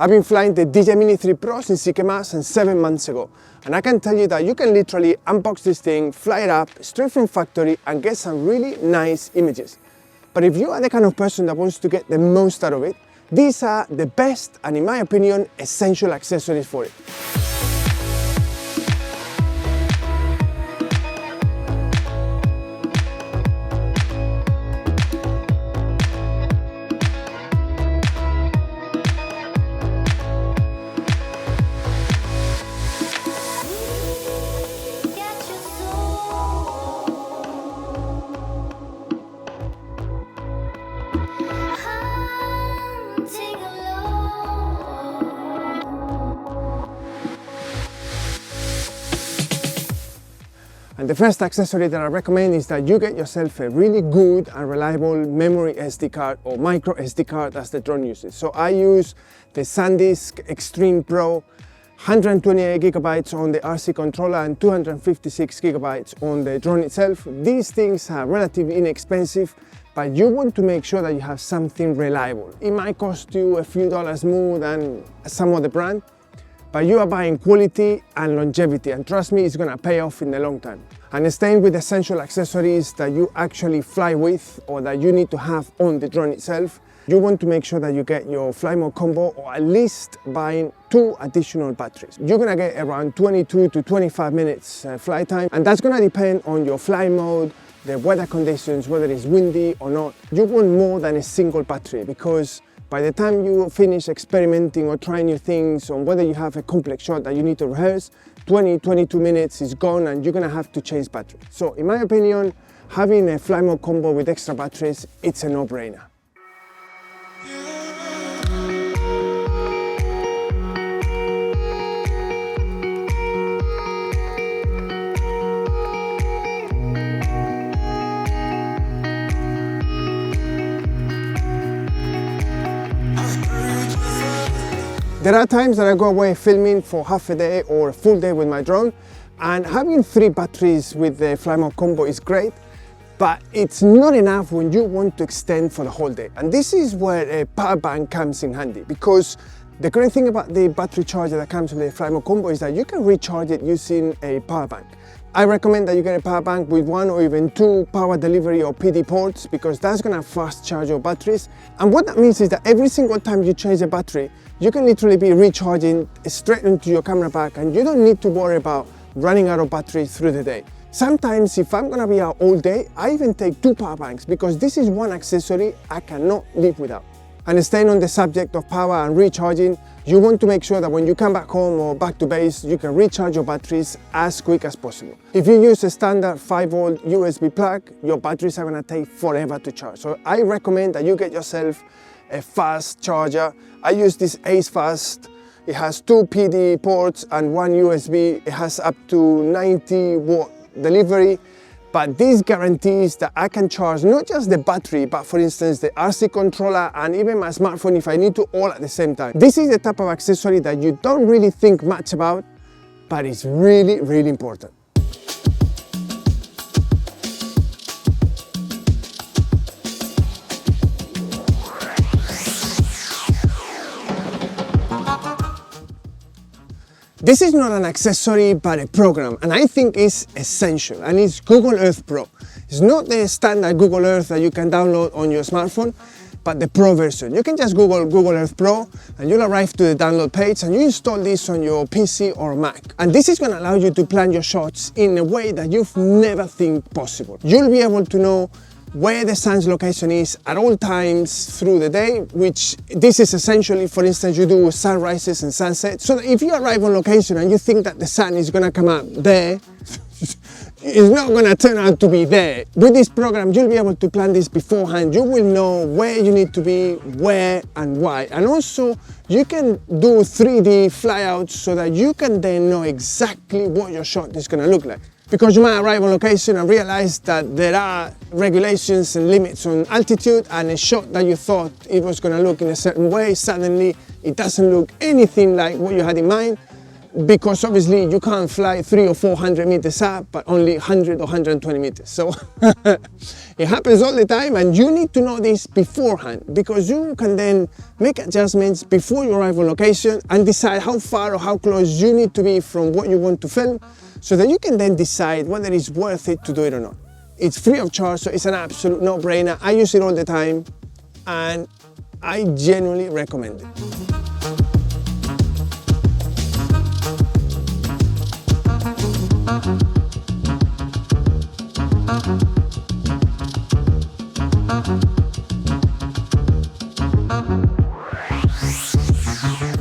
I've been flying the DJI Mini 3 Pro since it came out 7 months ago. And I can tell you that you can literally unbox this thing, fly it up straight from factory and get some really nice images. But if you are the kind of person that wants to get the most out of it, these are the best and, in my opinion, essential accessories for it. And the first accessory that I recommend is that you get yourself a really good and reliable memory SD card or micro SD card as the drone uses. So I use the SanDisk Extreme Pro, 128 gigabytes on the RC controller and 256 gigabytes on the drone itself. These things are relatively inexpensive, but you want to make sure that you have something reliable. It might cost you a few dollars more than some other brand, but you are buying quality and longevity, and trust me, it's gonna pay off in the long term. And staying with essential accessories that you actually fly with or that you need to have on the drone itself, you want to make sure that you get your fly mode combo, or at least buying 2 additional batteries. You're gonna get around 22 to 25 minutes flight time, and that's gonna depend on your fly mode, the weather conditions, whether it's windy or not. You want more than a single battery, because by the time you finish experimenting or trying new things, or whether you have a complex shot that you need to rehearse, 20-22 minutes is gone and you're gonna have to change battery. So in my opinion, having a fly mode combo with extra batteries, it's a no-brainer. There are times that I go away filming for half a day or a full day with my drone, and having 3 batteries with the fly mode combo is great, but it's not enough when you want to extend for the whole day. And this is where a power bank comes in handy, because the great thing about the battery charger that comes with the fly mode combo is that you can recharge it using a power bank. I recommend that you get a power bank with 1 or even 2 power delivery or PD ports, because that's gonna fast charge your batteries. And what that means is that every single time you change a battery, you can literally be recharging straight into your camera pack, and you don't need to worry about running out of battery through the day. Sometimes if I'm gonna be out all day, I even take 2 power banks, because this is one accessory I cannot live without. And staying on the subject of power and recharging, you want to make sure that when you come back home or back to base, you can recharge your batteries as quick as possible. If you use a standard 5-volt USB plug, your batteries are gonna take forever to charge. So I recommend that you get yourself a fast charger. I use this Ace Fast. It has 2 PD ports and 1 USB. It has up to 90 watt delivery, but this guarantees that I can charge not just the battery, but for instance the RC controller and even my smartphone if I need to, all at the same time. This is the type of accessory that you don't really think much about, but it's really, really important. This is not an accessory but a program, and I think it's essential, and it's Google Earth Pro. It's not the standard Google Earth that you can download on your smartphone, but the Pro version. You can just Google Google Earth Pro and you'll arrive to the download page, and you install this on your PC or Mac. And this is going to allow you to plan your shots in a way that you've never think possible. You'll be able to know where the sun's location is at all times through the day, which this is essentially, for instance, you do sunrises and sunsets. So that if you arrive on location and you think that the sun is going to come up there, it's not going to turn out to be there. With this program, you'll be able to plan this beforehand. You will know where you need to be, where and why. And also, you can do 3D flyouts so that you can then know exactly what your shot is going to look like. Because you might arrive on location and realize that there are regulations and limits on altitude, and a shot that you thought it was going to look in a certain way, suddenly it doesn't look anything like what you had in mind. because obviously you can't fly 300 or 400 meters up, but only 100 or 120 meters. So it happens all the time, and you need to know this beforehand, because you can then make adjustments before you arrive on location and decide how far or how close you need to be from what you want to film, so that you can then decide whether it's worth it to do it or not. It's free of charge, so it's an absolute no-brainer. I use it all the time, and I genuinely recommend it.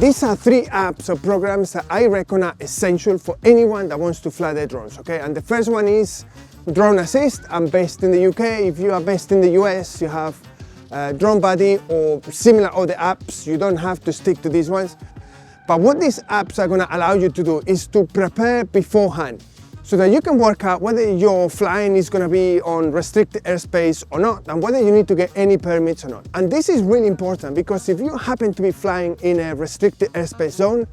These are 3 apps or programs that I reckon are essential for anyone that wants to fly their drones, okay? And the first one is Drone Assist. I'm based in the UK. If you are based in the US, you have Drone Buddy or similar other apps. You don't have to stick to these ones. But what these apps are going to allow you to do is to prepare beforehand, so that you can work out whether your flying is going to be on restricted airspace or not, and whether you need to get any permits or not. And this is really important, because if you happen to be flying in a restricted airspace zone,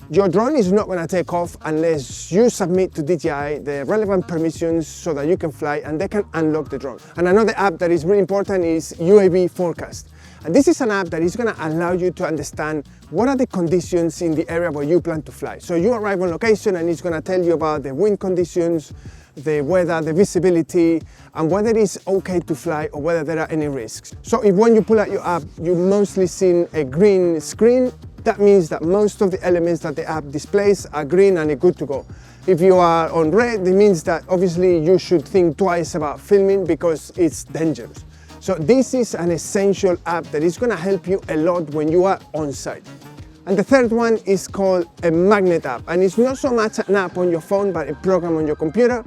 your drone is not going to take off unless you submit to DJI the relevant permissions so that you can fly and they can unlock the drone. And another app that is really important is UAV Forecast. And this is an app that is going to allow you to understand what are the conditions in the area where you plan to fly. So you arrive on location and it's going to tell you about the wind conditions, the weather, the visibility, and whether it's okay to fly or whether there are any risks. So if when you pull out your app, you mostly see a green screen, that means that most of the elements that the app displays are green and are good to go. If you are on red, it means that obviously you should think twice about filming because it's dangerous. So this is an essential app that is going to help you a lot when you are on site. And the third one is called a magnet app, and it's not so much an app on your phone but a program on your computer.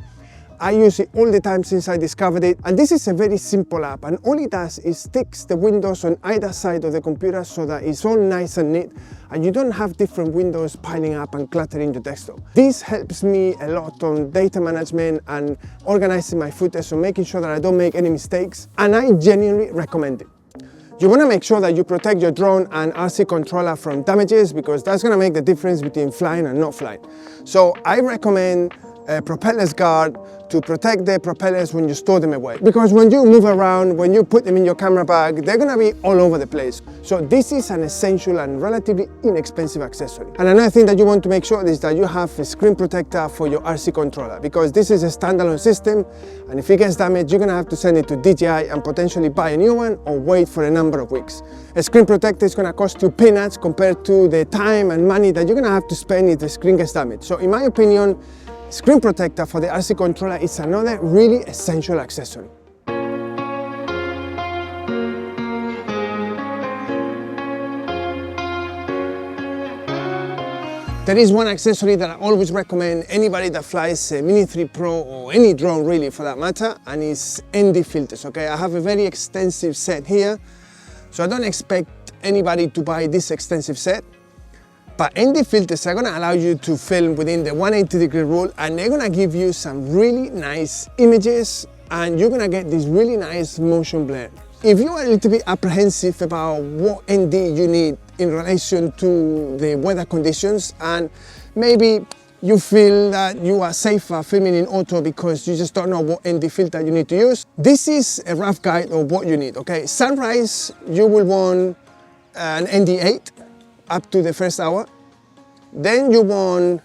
I use it all the time since I discovered it, and this is a very simple app, and all it does is sticks the windows on either side of the computer so that it's all nice and neat and you don't have different windows piling up and cluttering your desktop. This helps me a lot on data management and organizing my footage, so making sure that I don't make any mistakes, and I genuinely recommend it. You want to make sure that you protect your drone and RC controller from damages, because that's going to make the difference between flying and not flying. So I recommend a propellers guard to protect the propellers when you store them away, because when you move around, when you put them in your camera bag, they're going to be all over the place. So this is an essential and relatively inexpensive accessory. And another thing that you want to make sure is that you have a screen protector for your RC controller, because this is a standalone system, and if it gets damaged, you're going to have to send it to DJI and potentially buy a new one or wait for a number of weeks. A screen protector is going to cost you peanuts compared to the time and money that you're going to have to spend if the screen gets damaged. So in my opinion, screen protector for the RC controller is another really essential accessory. There is one accessory that I always recommend anybody that flies a Mini 3 Pro or any drone really for that matter, and it's ND filters, okay? I have a very extensive set here, so I don't expect anybody to buy this extensive set. But ND filters are going to allow you to film within the 180-degree rule, and they're going to give you some really nice images, and you're going to get this really nice motion blur. If you are a little bit apprehensive about what ND you need in relation to the weather conditions, and maybe you feel that you are safer filming in auto because you just don't know what ND filter you need to use, this is a rough guide of what you need, okay? Sunrise, you will want an ND8 up to the first hour. Then you want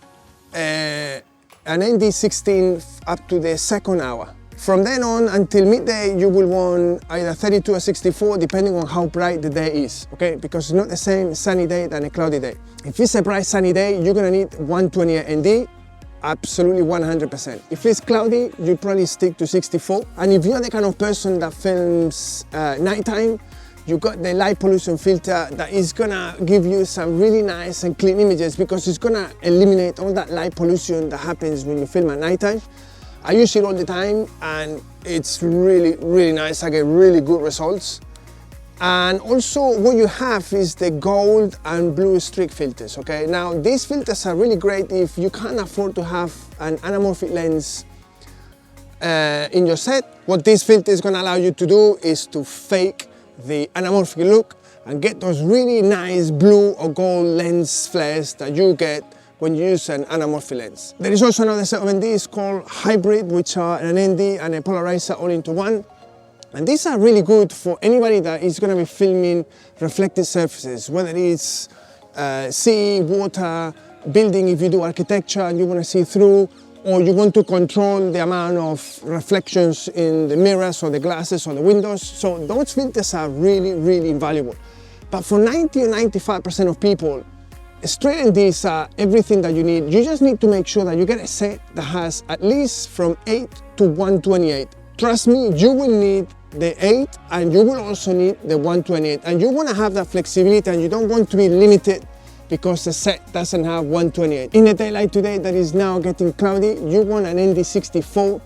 an ND16 up to the second hour. From then on until midday, you will want either 32 or 64, depending on how bright the day is, okay? Because it's not the same sunny day than a cloudy day. If it's a bright sunny day, you're gonna need 128 ND, absolutely 100%. If it's cloudy, you probably stick to 64. And if you're the kind of person that films nighttime, you got the light pollution filter that is gonna give you some really nice and clean images, because it's gonna eliminate all that light pollution that happens when you film at nighttime. I use it all the time and it's really, really nice. I get really good results. And also what you have is the gold and blue streak filters, okay? Now these filters are really great if you can't afford to have an anamorphic lens in your set. What this filter is gonna allow you to do is to fake the anamorphic look and get those really nice blue or gold lens flares that you get when you use an anamorphic lens. There is also another set of NDs called hybrid, which are an ND and a polarizer all into one. And these are really good for anybody that is going to be filming reflected surfaces, whether it's sea, water, building if you do architecture and you want to see through, or you want to control the amount of reflections in the mirrors or the glasses or the windows. So those filters are really, really invaluable. But for 90 or 95% of people, straight NDs are everything that you need. You just need to make sure that you get a set that has at least from 8 to 128. Trust me, you will need the 8 and you will also need the 128. And you want to have that flexibility and you don't want to be limited because the set doesn't have 128. In a day like today that is now getting cloudy, you want an ND64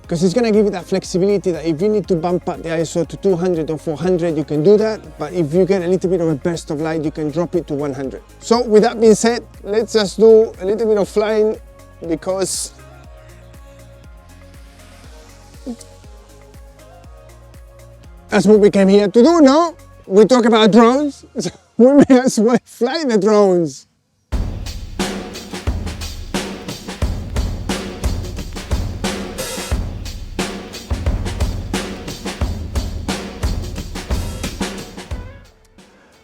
because it's going to give you that flexibility that if you need to bump up the ISO to 200 or 400, you can do that. But if you get a little bit of a burst of light, you can drop it to 100. So with that being said, let's just do a little bit of flying because that's what we came here to do, no? We talk about drones, so we may as well fly the drones.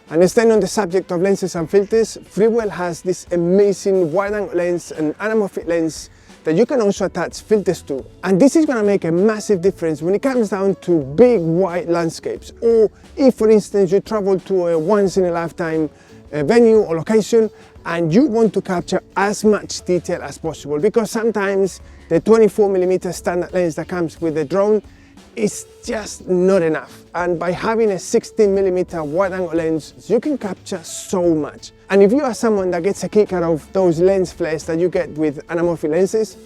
And staying on the subject of lenses and filters, Freewell has this amazing wide-angle lens and anamorphic lens that you can also attach filters to. And this is going to make a massive difference when it comes down to big wide landscapes, or if for instance you travel to a once-in-a-lifetime venue or location and you want to capture as much detail as possible, because sometimes the 24mm standard lens that comes with the drone is just not enough. And by having a 16mm wide-angle lens, you can capture so much. And if you are someone that gets a kick out of those lens flares that you get with anamorphic lenses,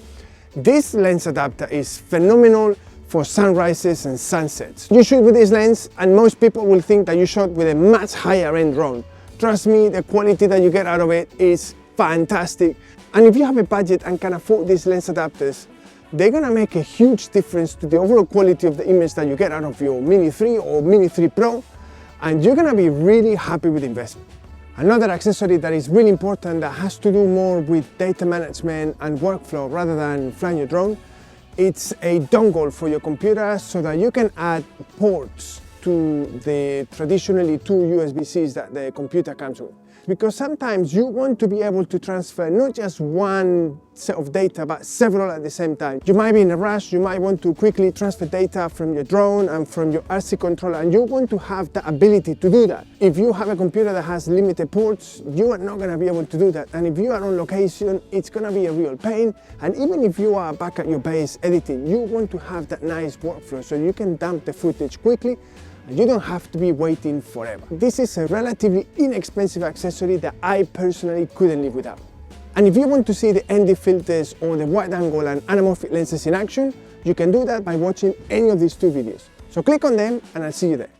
this lens adapter is phenomenal for sunrises and sunsets. You shoot with this lens and most people will think that you shot with a much higher end drone. Trust me, the quality that you get out of it is fantastic. And if you have a budget and can afford these lens adapters, they're gonna make a huge difference to the overall quality of the image that you get out of your Mini 3 or Mini 3 Pro, and you're gonna be really happy with the investment. Another accessory that is really important that has to do more with data management and workflow rather than flying your drone, it's a dongle for your computer so that you can add ports to the traditionally two USB-Cs that the computer comes with. Because sometimes you want to be able to transfer not just one set of data, but several at the same time. You might be in a rush, you might want to quickly transfer data from your drone and from your RC controller, and you want to have the ability to do that. If you have a computer that has limited ports, you are not going to be able to do that. And if you are on location, it's going to be a real pain. And even if you are back at your base editing, you want to have that nice workflow so you can dump the footage quickly. You don't have to be waiting forever. This is a relatively inexpensive accessory that I personally couldn't live without. And if you want to see the ND filters or the wide angle and anamorphic lenses in action, you can do that by watching any of these two videos. So click on them and I'll see you there.